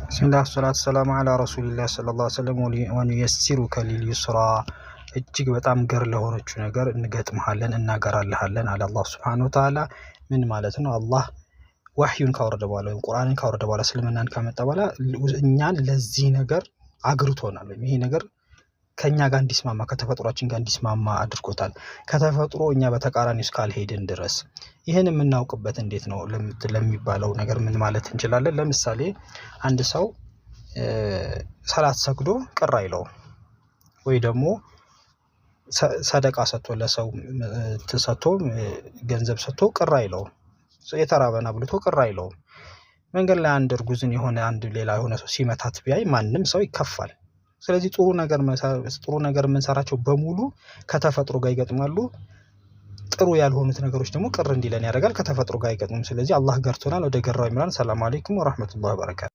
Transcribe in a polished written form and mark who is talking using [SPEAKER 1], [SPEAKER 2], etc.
[SPEAKER 1] بسم الله والصلاة والسلام على رسول الله صلى الله عليه وسلم ونيسرك لليسرى እጅግ በጣም ገር ለሆነች ነገር እንገጥምሃለን እናገራለሃለን አለ አላህ Subhanahu Wa Ta'ala ምን ማለት ነው አላህ ወህዩን ካወረደ በኋላ ወይ ቁርአንን ካወረደ በኋላ እስልምናን ካመጣ በኋላ እኛን ለዚህ ነገር አግርቶናል ይሄ ነገር ከኛ ጋር እንዲስማማ ከተፈጥሯችን ጋር እንዲስማማ አድርጎታል ከተፈጥሮ እኛ በተቃራኒ እስካል ሄደን ድረስ ይሄን የምናውቅበት እንዴት ነው ለሚባለው ነገር ምን ማለት እንችላለን ለምሳሌ አንድ ሰው ሰላት ሰግዶ ቅር አይለው ወይ ደግሞ ሰደቃ ሰጥቶ ለሰው ተሰጥቶ ገንዘብ ሰጥቶ ቅር አይለው የተራበና ብልቶ ቅር አይለው መንገድ ላይ አንድ እርጉዝን የሆነ አንድ ሌላ የሆነ ሰው ሲመታት ቢያይ ማንንም ሰው ይከፋል ስለዚህ ጥሩ ነገር መንሰራቸው በሙሉ ከተፈጥሮ ጋር ይገጥማሉ ጥሩ ያልሆኑት ነገሮች ደግሞ ቅር እንዲለን ያደርጋል ከተፈጥሮ ጋር ይገጥሙ ስለዚህ አላህ ገርቶናል ወደ ገራው ይምራን ሰላም አለይኩም ወራህመቱላሂ ወበረካቱ